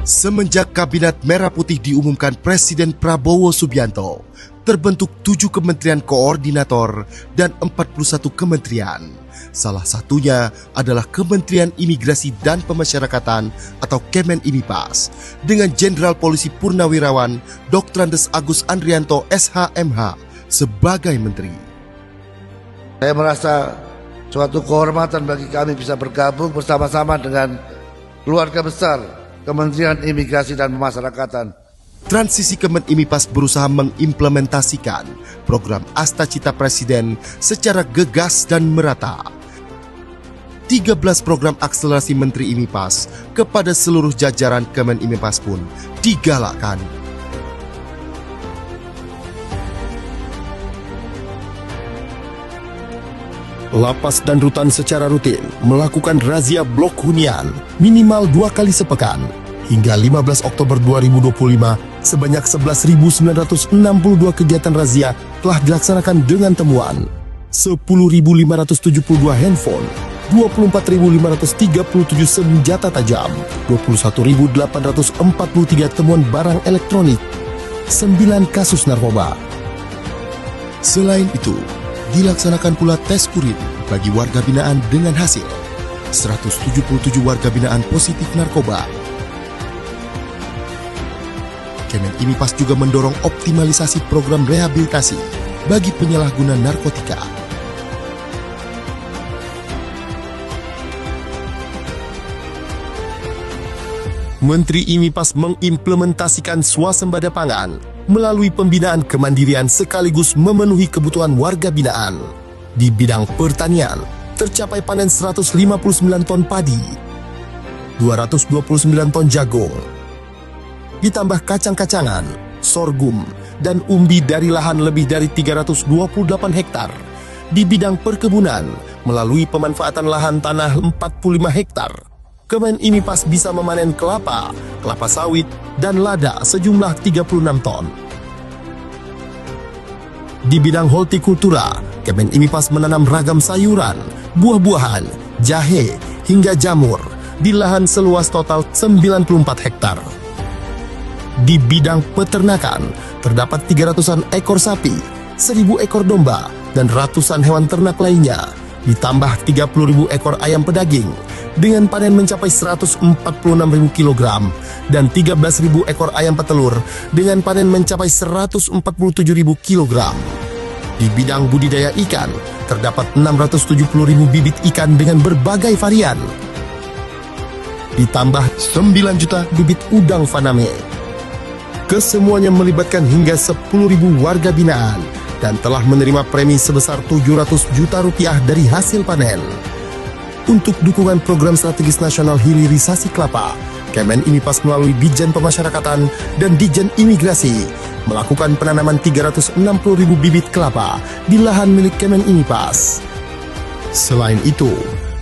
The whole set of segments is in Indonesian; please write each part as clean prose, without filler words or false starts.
Semenjak Kabinet Merah Putih diumumkan Presiden Prabowo Subianto, terbentuk 7 kementerian koordinator dan 41 kementerian. Salah satunya adalah Kementerian Imigrasi dan Pemasyarakatan atau Kemenimipas dengan Jenderal Polisi Purnawirawan Dr. Andes Agus Andrianto SHMH sebagai Menteri. Saya merasa suatu kehormatan bagi kami bisa bergabung bersama-sama dengan keluarga besar Kementerian Imigrasi dan Pemasyarakatan. Transisi Kemenimipas berusaha mengimplementasikan program Asta Cita Presiden secara gegas dan merata. 13 program akselerasi Menteri Imipas kepada seluruh jajaran Kemenimipas pun digalakkan. Lapas dan rutan secara rutin melakukan razia blok hunian minimal 2 kali sepekan. Hingga 15 Oktober 2025, sebanyak 11.962 kegiatan razia telah dilaksanakan dengan temuan 10.572 handphone, 24.537 senjata tajam, 21.843 temuan barang elektronik, 9 kasus narkoba. Selain itu, dilaksanakan pula tes urin bagi warga binaan dengan hasil 177 warga binaan positif narkoba. Kemenimipas juga mendorong optimalisasi program rehabilitasi bagi penyalahguna narkotika. Menteri Imipas mengimplementasikan swasembada pangan melalui pembinaan kemandirian sekaligus memenuhi kebutuhan warga binaan. Di bidang pertanian, tercapai panen 159 ton padi, 229 ton jagung, ditambah kacang-kacangan, sorghum, dan umbi dari lahan lebih dari 328 hektar. Di bidang perkebunan, melalui pemanfaatan lahan tanah 45 hektar, Kemenimipas bisa memanen kelapa, kelapa sawit, dan lada sejumlah 36 ton. Di bidang hortikultura, Kemenimipas menanam ragam sayuran, buah-buahan, jahe, hingga jamur di lahan seluas total 94 hektar. Di bidang peternakan, terdapat 300-an ekor sapi, 1.000 ekor domba, dan ratusan hewan ternak lainnya, ditambah 30.000 ekor ayam pedaging, dengan panen mencapai 146.000 kg, dan 13.000 ekor ayam petelur, dengan panen mencapai 147.000 kg. Di bidang budidaya ikan, terdapat 670.000 bibit ikan dengan berbagai varian, ditambah 9 juta bibit udang faname. Kesemuanya melibatkan hingga 10.000 warga binaan dan telah menerima premi sebesar 700 juta rupiah dari hasil panen. Untuk dukungan program strategis nasional hilirisasi kelapa, Kemenimipas melalui Ditjen Pemasyarakatan dan Ditjen Imigrasi melakukan penanaman 360.000 bibit kelapa di lahan milik Kemenimipas. Selain itu,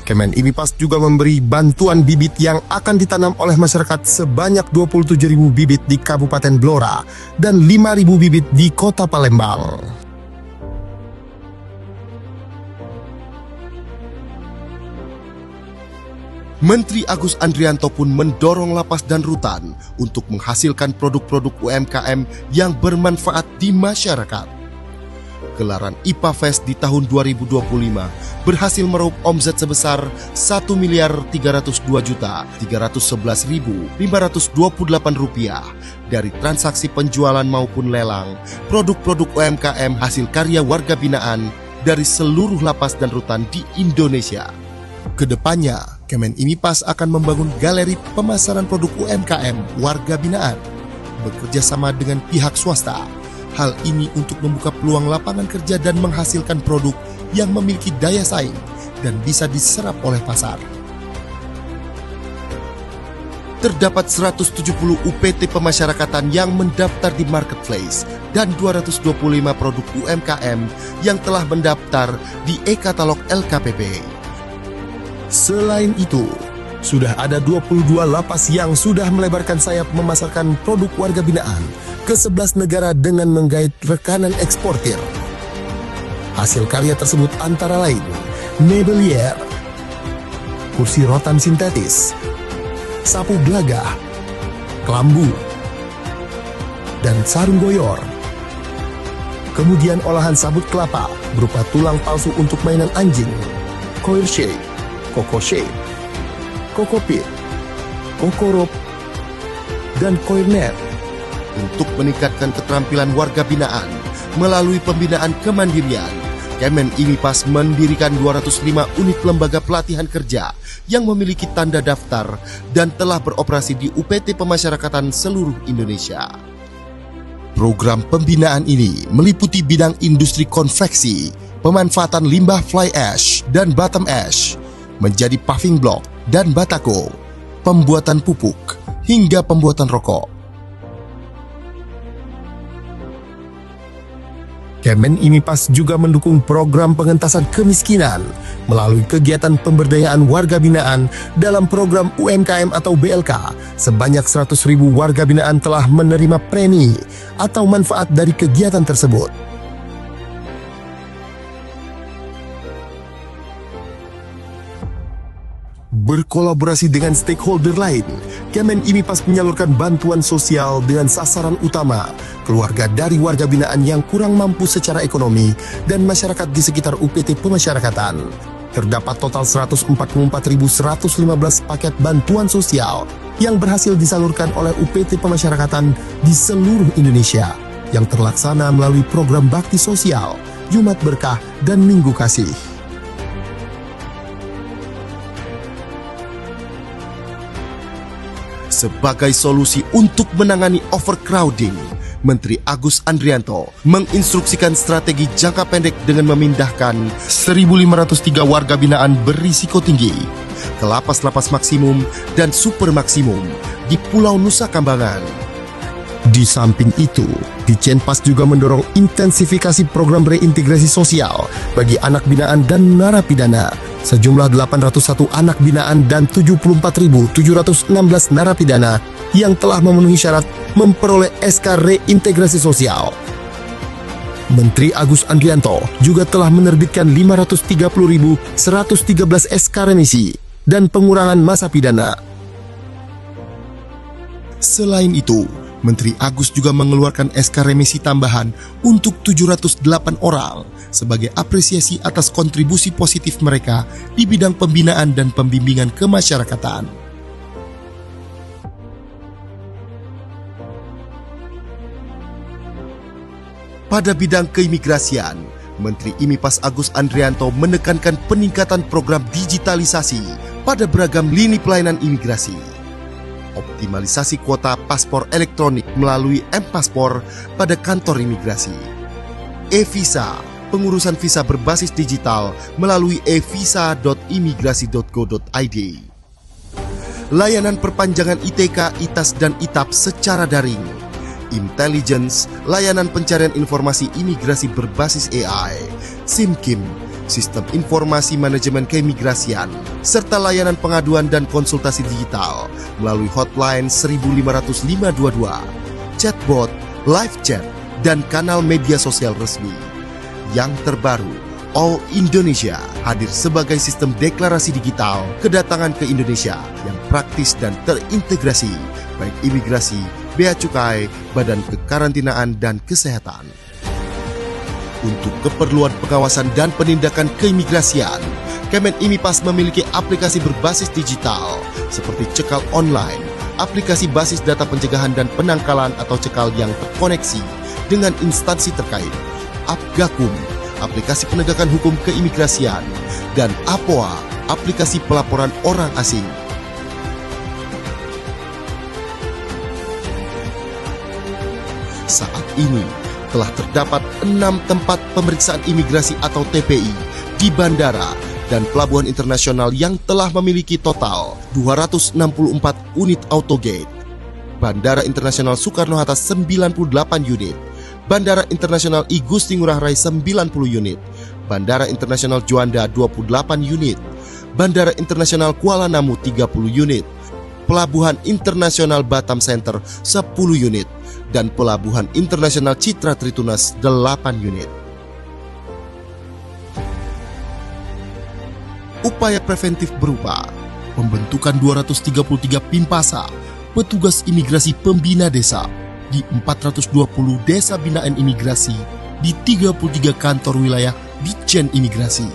Kemenimipas juga memberi bantuan bibit yang akan ditanam oleh masyarakat sebanyak 27.000 bibit di Kabupaten Blora dan 5.000 bibit di Kota Palembang. Menteri Agus Andrianto pun mendorong lapas dan rutan untuk menghasilkan produk-produk UMKM yang bermanfaat di masyarakat. Gelaran IPA Fest di tahun 2025 berhasil meraup omzet sebesar Rp1.302.311.528 dari transaksi penjualan maupun lelang produk-produk UMKM hasil karya warga binaan dari seluruh lapas dan rutan di Indonesia. Kedepannya, Kemenimipas akan membangun galeri pemasaran produk UMKM warga binaan bekerja sama dengan pihak swasta. Hal ini untuk membuka peluang lapangan kerja dan menghasilkan produk yang memiliki daya saing dan bisa diserap oleh pasar. Terdapat 170 UPT pemasyarakatan yang mendaftar di marketplace dan 225 produk UMKM yang telah mendaftar di e-katalog LKPP. Selain itu, sudah ada 22 lapas yang sudah melebarkan sayap memasarkan produk warga binaan ke 11 negara dengan menggait rekanan eksportir. Hasil karya tersebut antara lain Mebelier, kursi rotan sintetis, sapu gelagah, kelambu, dan sarung goyor. Kemudian olahan sabut kelapa berupa tulang palsu untuk mainan anjing, coir shape, coco shape, coco pit, coco rope, dan coir net. Untuk meningkatkan keterampilan warga binaan melalui pembinaan kemandirian, Kemen IMIPAS mendirikan 205 unit lembaga pelatihan kerja yang memiliki tanda daftar dan telah beroperasi di UPT Pemasyarakatan seluruh Indonesia. Program pembinaan ini meliputi bidang industri konveksi, pemanfaatan limbah fly ash dan bottom ash menjadi paving block dan batako, pembuatan pupuk, hingga pembuatan rokok. Kemen IMIPAS juga mendukung program pengentasan kemiskinan melalui kegiatan pemberdayaan warga binaan dalam program UMKM atau BLK. Sebanyak 100.000 warga binaan telah menerima premi atau manfaat dari kegiatan tersebut. Berkolaborasi dengan stakeholder lain, Kemen IMIPAS menyalurkan bantuan sosial dengan sasaran utama keluarga dari warga binaan yang kurang mampu secara ekonomi dan masyarakat di sekitar UPT Pemasyarakatan. Terdapat total 144.115 paket bantuan sosial yang berhasil disalurkan oleh UPT Pemasyarakatan di seluruh Indonesia yang terlaksana melalui program bakti sosial, Jumat Berkah, dan Minggu Kasih. Sebagai solusi untuk menangani overcrowding, Menteri Agus Andrianto menginstruksikan strategi jangka pendek dengan memindahkan 1.503 warga binaan berisiko tinggi ke lapas-lapas maksimum dan super maksimum di Pulau Nusa Kambangan. Di samping itu, Ditjenpas juga mendorong intensifikasi program reintegrasi sosial bagi anak binaan dan narapidana. Sejumlah 801 anak binaan dan 74.716 narapidana yang telah memenuhi syarat memperoleh SK reintegrasi sosial. Menteri Agus Andrianto juga telah menerbitkan 530.113 SK remisi dan pengurangan masa pidana. Selain itu, Menteri Agus juga mengeluarkan SK remisi tambahan untuk 708 orang sebagai apresiasi atas kontribusi positif mereka di bidang pembinaan dan pembimbingan kemasyarakatan. Pada bidang keimigrasian, Menteri IMIPAS Agus Andrianto menekankan peningkatan program digitalisasi pada beragam lini pelayanan imigrasi. Optimalisasi kuota paspor elektronik melalui M-Paspor pada kantor imigrasi. E-Visa, pengurusan visa berbasis digital melalui evisa.imigrasi.go.id. Layanan perpanjangan ITK, ITAS, dan ITAP secara daring. Intelligence, layanan pencarian informasi imigrasi berbasis AI. SIMKIM, sistem informasi manajemen keimigrasian, serta layanan pengaduan dan konsultasi digital melalui hotline 15522, chatbot, live chat, dan kanal media sosial resmi. Yang terbaru, All Indonesia hadir sebagai sistem deklarasi digital kedatangan ke Indonesia yang praktis dan terintegrasi, baik imigrasi, bea cukai, badan kekarantinaan, dan kesehatan. Untuk keperluan pengawasan dan penindakan keimigrasian, Kemen IMIPAS memiliki aplikasi berbasis digital seperti cekal online, aplikasi basis data pencegahan dan penangkalan atau cekal yang terkoneksi dengan instansi terkait, Apgakum, aplikasi penegakan hukum keimigrasian, dan APOA, aplikasi pelaporan orang asing. Saat ini, telah terdapat 6 tempat pemeriksaan imigrasi atau TPI di bandara dan pelabuhan internasional yang telah memiliki total 264 unit autogate. Bandara Internasional Soekarno-Hatta 98 unit, Bandara Internasional I Gusti Ngurah Rai 90 unit, Bandara Internasional Juanda 28 unit, Bandara Internasional Kuala Namu 30 unit, Pelabuhan Internasional Batam Center 10 unit, dan Pelabuhan Internasional Citra Tritunas 8 unit. Upaya preventif berupa pembentukan 233 Pimpasa, petugas imigrasi pembina desa di 420 desa binaan imigrasi di 33 kantor wilayah Ditjen Imigrasi,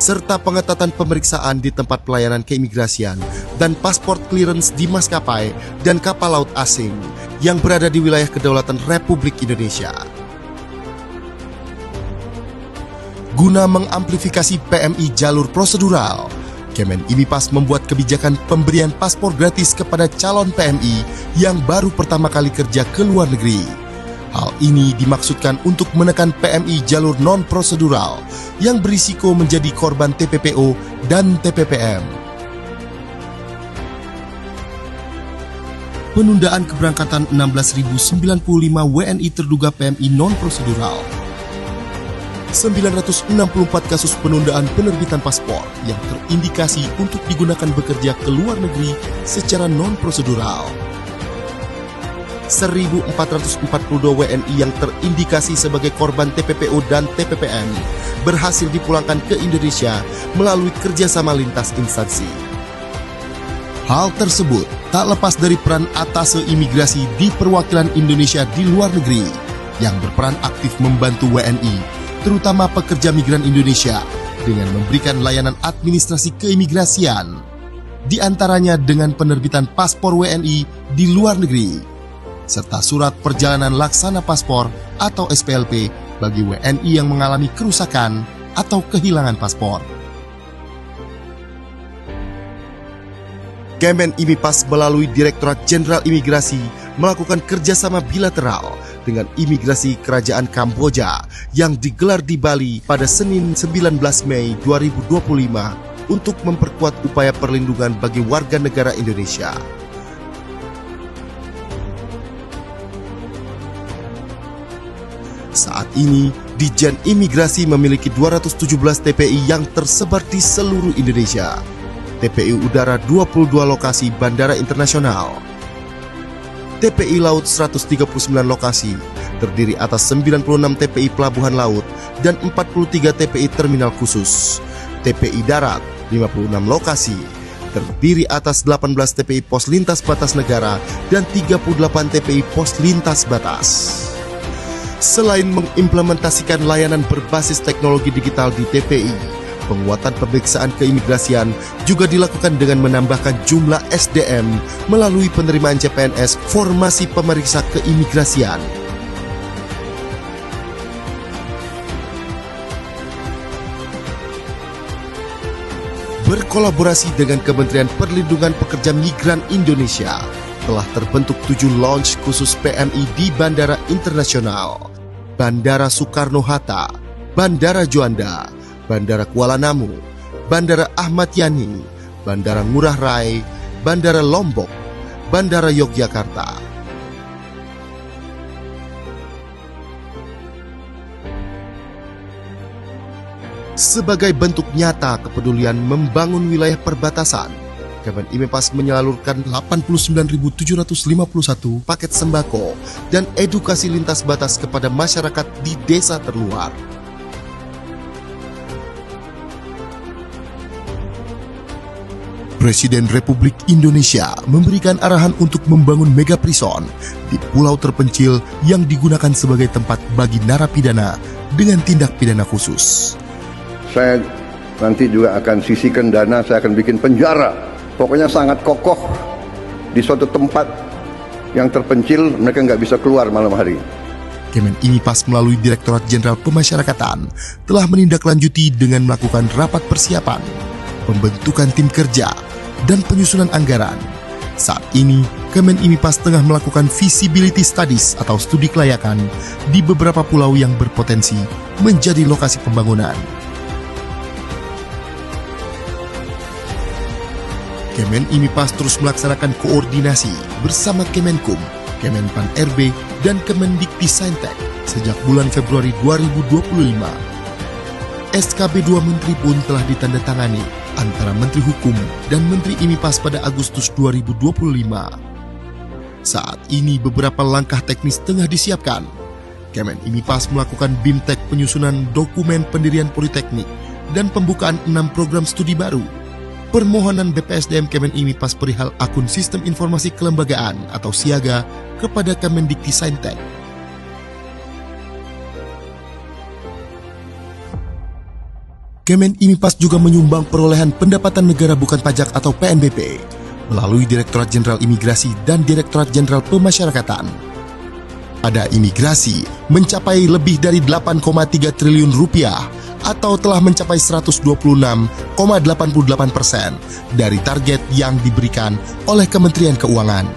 serta pengetatan pemeriksaan di tempat pelayanan keimigrasian dan pasport clearance di maskapai dan kapal laut asing yang berada di wilayah kedaulatan Republik Indonesia. Guna mengamplifikasi PMI jalur prosedural, Kemen IMIPAS membuat kebijakan pemberian paspor gratis kepada calon PMI yang baru pertama kali kerja ke luar negeri. Hal ini dimaksudkan untuk menekan PMI jalur non-prosedural yang berisiko menjadi korban TPPO dan TPPM. Penundaan keberangkatan 16.095 WNI terduga PMI non-prosedural. 964 kasus penundaan penerbitan paspor yang terindikasi untuk digunakan bekerja ke luar negeri secara non-prosedural. 1.442 WNI yang terindikasi sebagai korban TPPO dan TPPM berhasil dipulangkan ke Indonesia melalui kerjasama lintas instansi. Hal tersebut tak lepas dari peran atase imigrasi di perwakilan Indonesia di luar negeri yang berperan aktif membantu WNI, terutama pekerja migran Indonesia, dengan memberikan layanan administrasi keimigrasian, di antaranya dengan penerbitan paspor WNI di luar negeri, serta surat perjalanan laksana paspor atau SPLP bagi WNI yang mengalami kerusakan atau kehilangan paspor. Kemen IMIPAS melalui Direktorat Jenderal Imigrasi melakukan kerjasama bilateral dengan Imigrasi Kerajaan Kamboja yang digelar di Bali pada Senin 19 Mei 2025 untuk memperkuat upaya perlindungan bagi warga negara Indonesia. Saat ini, Ditjen Imigrasi memiliki 217 TPI yang tersebar di seluruh Indonesia. TPI Udara 22 lokasi Bandara Internasional. TPI Laut 139 lokasi, terdiri atas 96 TPI Pelabuhan Laut dan 43 TPI Terminal Khusus. TPI Darat 56 lokasi, terdiri atas 18 TPI Pos Lintas Batas Negara dan 38 TPI Pos Lintas Batas. Selain mengimplementasikan layanan berbasis teknologi digital di TPI, penguatan pemeriksaan keimigrasian juga dilakukan dengan menambahkan jumlah SDM melalui penerimaan CPNS formasi pemeriksa keimigrasian. Berkolaborasi dengan Kementerian Perlindungan Pekerja Migran Indonesia, telah terbentuk 7 launch khusus PMI di Bandara Internasional, Bandara Soekarno-Hatta, Bandara Juanda, Bandara Kuala Namu, Bandara Ahmad Yani, Bandara Ngurah Rai, Bandara Lombok, Bandara Yogyakarta. Sebagai bentuk nyata kepedulian membangun wilayah perbatasan, Kemen IMIPAS menyalurkan 89.751 paket sembako dan edukasi lintas batas kepada masyarakat di desa terluar. Presiden Republik Indonesia memberikan arahan untuk membangun mega prison di pulau terpencil yang digunakan sebagai tempat bagi narapidana dengan tindak pidana khusus. Saya nanti juga akan sisihkan dana, saya akan bikin penjara. Pokoknya sangat kokoh di suatu tempat yang terpencil, mereka nggak bisa keluar malam hari. Kemen IMIPAS melalui Direktorat Jenderal Pemasyarakatan telah menindaklanjuti dengan melakukan rapat persiapan, pembentukan tim kerja, dan penyusunan anggaran. Saat ini, Kemen IMIPAS tengah melakukan feasibility studies atau studi kelayakan di beberapa pulau yang berpotensi menjadi lokasi pembangunan. Kemen IMIPAS terus melaksanakan koordinasi bersama Kemenkum, Kemenpan RB, dan Kemendikti-Saintek sejak bulan Februari 2025. SKB 2 Menteri pun telah ditandatangani antara Menteri Hukum dan Menteri IMIPAS pada Agustus 2025. Saat ini beberapa langkah teknis tengah disiapkan. Kemen IMIPAS melakukan BIMTEK penyusunan dokumen pendirian politeknik dan pembukaan 6 program studi baru. permohonan BPSDM Kemenimipas perihal akun Sistem Informasi Kelembagaan atau SIAGA kepada Kemendikti-Saintek. Kemenimipas juga menyumbang perolehan pendapatan negara bukan pajak atau PNBP melalui Direktorat Jenderal Imigrasi dan Direktorat Jenderal Pemasyarakatan. Pada imigrasi mencapai lebih dari 8,3 triliun rupiah atau telah mencapai 126,88% dari target yang diberikan oleh Kementerian Keuangan,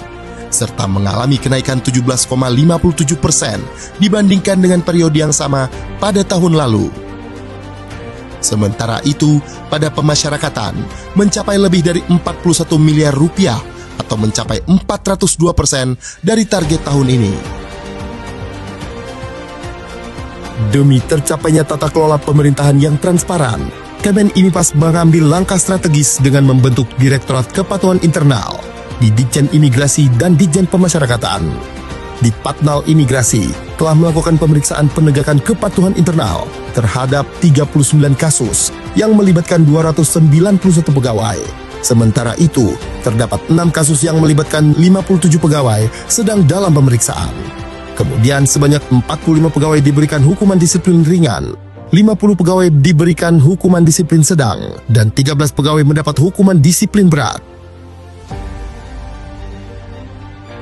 serta mengalami kenaikan 17,57% dibandingkan dengan periode yang sama pada tahun lalu. Sementara itu, pada pemasyarakatan mencapai lebih dari 41 miliar rupiah atau mencapai 402% dari target tahun ini. Demi tercapainya tata kelola pemerintahan yang transparan, Kemenimipas mengambil langkah strategis dengan membentuk Direktorat Kepatuhan Internal di Ditjen Imigrasi dan Ditjen Pemasyarakatan. Ditpatnal Imigrasi telah melakukan pemeriksaan penegakan kepatuhan internal terhadap 39 kasus yang melibatkan 291 pegawai. Sementara itu, terdapat 6 kasus yang melibatkan 57 pegawai sedang dalam pemeriksaan. Kemudian sebanyak 45 pegawai diberikan hukuman disiplin ringan, 50 pegawai diberikan hukuman disiplin sedang, dan 13 pegawai mendapat hukuman disiplin berat.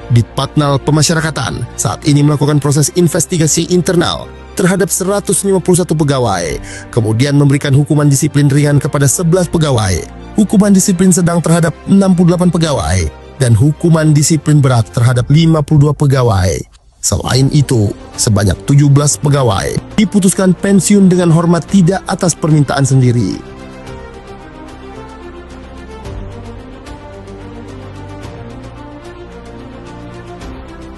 Ditpatnal Pemasyarakatan saat ini melakukan proses investigasi internal terhadap 151 pegawai, kemudian memberikan hukuman disiplin ringan kepada 11 pegawai, hukuman disiplin sedang terhadap 68 pegawai, dan hukuman disiplin berat terhadap 52 pegawai. Selain itu, sebanyak 17 pegawai diputuskan pensiun dengan hormat tidak atas permintaan sendiri.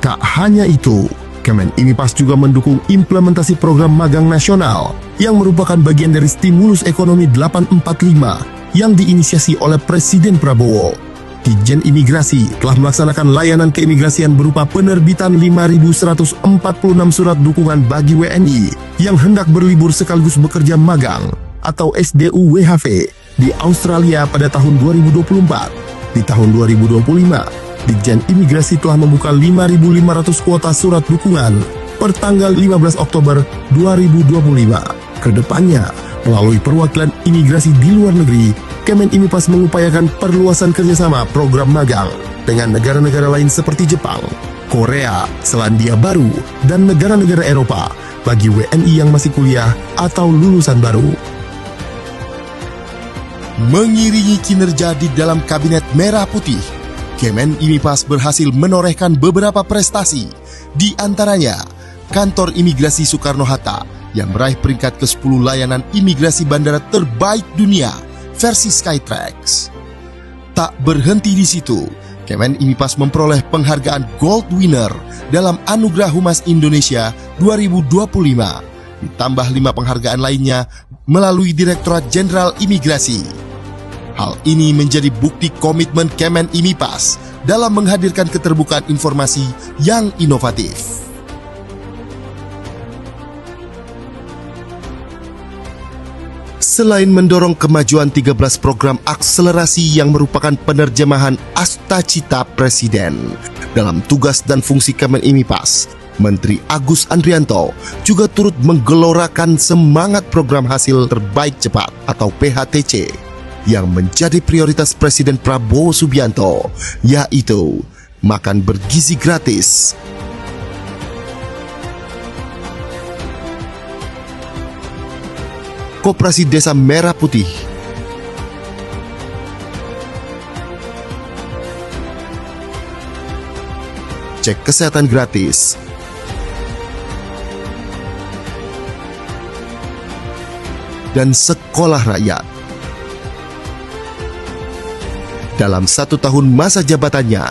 Tak hanya itu, Kemenimipas juga mendukung implementasi program magang nasional yang merupakan bagian dari stimulus ekonomi 845 yang diinisiasi oleh Presiden Prabowo. Ditjen Imigrasi telah melaksanakan layanan keimigrasian berupa penerbitan 5.146 surat dukungan bagi WNI yang hendak berlibur sekaligus bekerja magang atau SDU-WHV di Australia pada tahun 2024. Di tahun 2025, Ditjen Imigrasi telah membuka 5.500 kuota surat dukungan per tanggal 15 Oktober 2025. Kedepannya, melalui perwakilan imigrasi di luar negeri, Kemenimipas mengupayakan perluasan kerjasama program magang dengan negara-negara lain seperti Jepang, Korea, Selandia Baru, dan negara-negara Eropa bagi WNI yang masih kuliah atau lulusan baru. Mengiringi kinerja di dalam Kabinet Merah Putih, Kemenimipas berhasil menorehkan beberapa prestasi, di antaranya Kantor Imigrasi Soekarno-Hatta yang meraih peringkat ke-10 layanan imigrasi bandara terbaik dunia versi Skytrax. Tak berhenti di situ, Kemenimipas memperoleh penghargaan Gold Winner dalam Anugerah Humas Indonesia 2025, ditambah 5 penghargaan lainnya melalui Direktorat Jenderal Imigrasi. Hal ini menjadi bukti komitmen Kemenimipas dalam menghadirkan keterbukaan informasi yang inovatif. Selain mendorong kemajuan 13 program akselerasi yang merupakan penerjemahan Astacita Presiden dalam tugas dan fungsi Kemenimipas, Menteri Agus Andrianto juga turut menggelorakan semangat program hasil terbaik cepat atau PHTC yang menjadi prioritas Presiden Prabowo Subianto, yaitu makan bergizi gratis, Koperasi Desa Merah Putih, cek kesehatan gratis, dan sekolah rakyat. Dalam 1 tahun masa jabatannya,